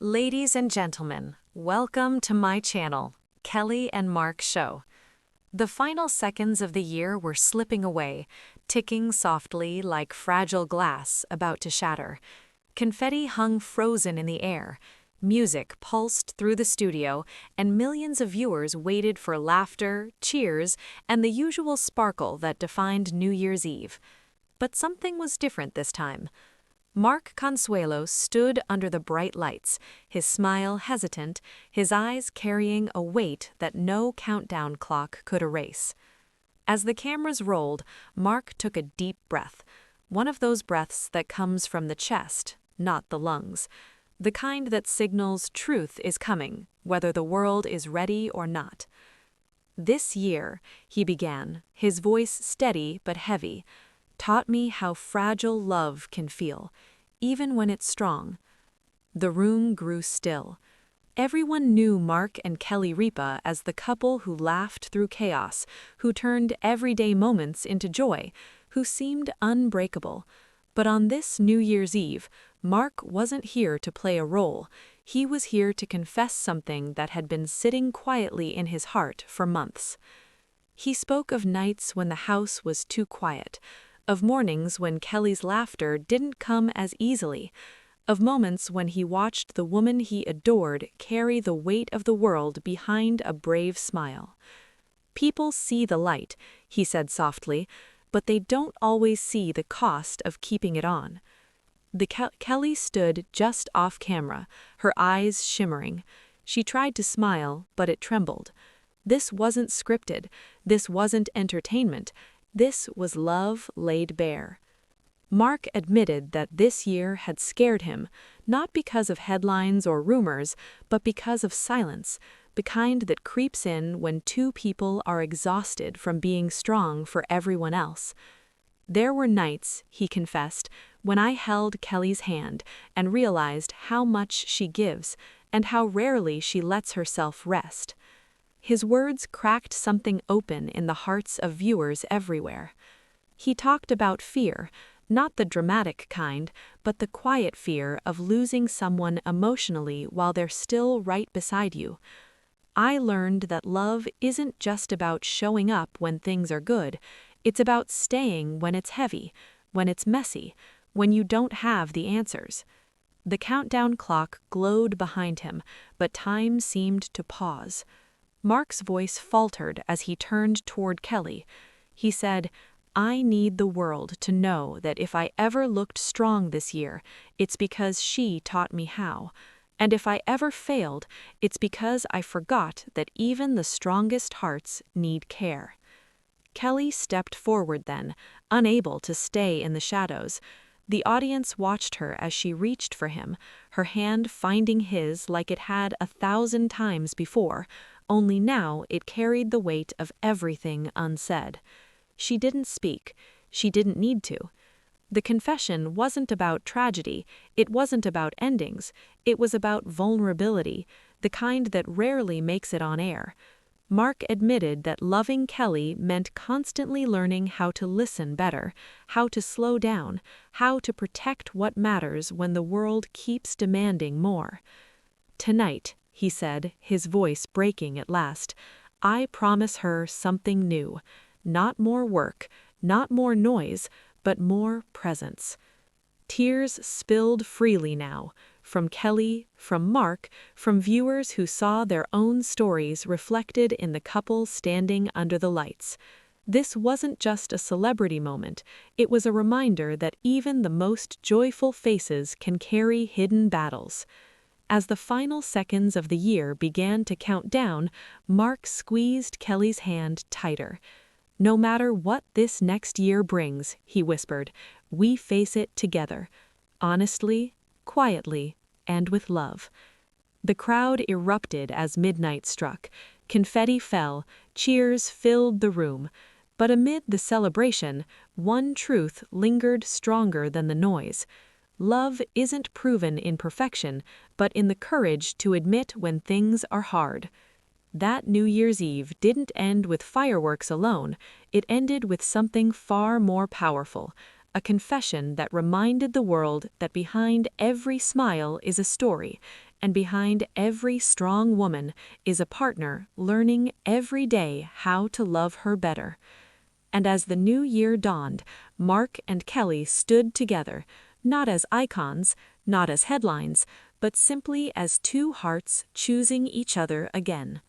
Ladies and gentlemen, welcome to my channel, Kelly&Mark Show. The final seconds of the year were slipping away, ticking softly like fragile glass about to shatter. Confetti hung frozen in the air, music pulsed through the studio, and millions of viewers waited for laughter, cheers, and the usual sparkle that defined New Year's Eve. But something was different this time. Mark Consuelos stood under the bright lights, his smile hesitant, his eyes carrying a weight that no countdown clock could erase. As the cameras rolled, Mark took a deep breath, one of those breaths that comes from the chest, not the lungs, the kind that signals truth is coming, whether the world is ready or not. "This year," he began, his voice steady but heavy, "taught me how fragile love can feel, even when it's strong." The room grew still. Everyone knew Mark and Kelly Ripa as the couple who laughed through chaos, who turned everyday moments into joy, who seemed unbreakable. But on this New Year's Eve, Mark wasn't here to play a role. He was here to confess something that had been sitting quietly in his heart for months. He spoke of nights when the house was too quiet, of mornings when Kelly's laughter didn't come as easily, of moments when he watched the woman he adored carry the weight of the world behind a brave smile. "People see the light," he said softly, "but they don't always see the cost of keeping it on." Kelly stood just off camera, her eyes shimmering. She tried to smile, but it trembled. This wasn't scripted. This wasn't entertainment. This was love laid bare. Mark admitted that this year had scared him, not because of headlines or rumors, but because of silence, the kind that creeps in when two people are exhausted from being strong for everyone else. "There were nights," he confessed, "when I held Kelly's hand and realized how much she gives and how rarely she lets herself rest." His words cracked something open in the hearts of viewers everywhere. He talked about fear, not the dramatic kind, but the quiet fear of losing someone emotionally while they're still right beside you. "I learned that love isn't just about showing up when things are good, it's about staying when it's heavy, when it's messy, when you don't have the answers." The countdown clock glowed behind him, but time seemed to pause. Mark's voice faltered as he turned toward Kelly. He said, "I need the world to know that if I ever looked strong this year, it's because she taught me how. And if I ever failed, it's because I forgot that even the strongest hearts need care." Kelly stepped forward then, unable to stay in the shadows. The audience watched her as she reached for him, her hand finding his like it had 1,000 times before, only now it carried the weight of everything unsaid. She didn't speak. She didn't need to. The confession wasn't about tragedy. It wasn't about endings. It was about vulnerability, the kind that rarely makes it on air. Mark admitted that loving Kelly meant constantly learning how to listen better, how to slow down, how to protect what matters when the world keeps demanding more. "Tonight," he said, his voice breaking at last, "I promise her something new. Not more work, not more noise, but more presence." Tears spilled freely now, from Kelly, from Mark, from viewers who saw their own stories reflected in the couple standing under the lights. This wasn't just a celebrity moment, it was a reminder that even the most joyful faces can carry hidden battles. As the final seconds of the year began to count down, Mark squeezed Kelly's hand tighter. "No matter what this next year brings," he whispered, "we face it together, honestly, quietly, and with love." The crowd erupted as midnight struck. Confetti fell, cheers filled the room. But amid the celebration, one truth lingered stronger than the noise. Love isn't proven in perfection, but in the courage to admit when things are hard. That New Year's Eve didn't end with fireworks alone, it ended with something far more powerful, a confession that reminded the world that behind every smile is a story, And behind every strong woman is a partner learning every day how to love her better. And as the new year dawned, Mark and Kelly stood together, not as icons, not as headlines, but simply as two hearts choosing each other again.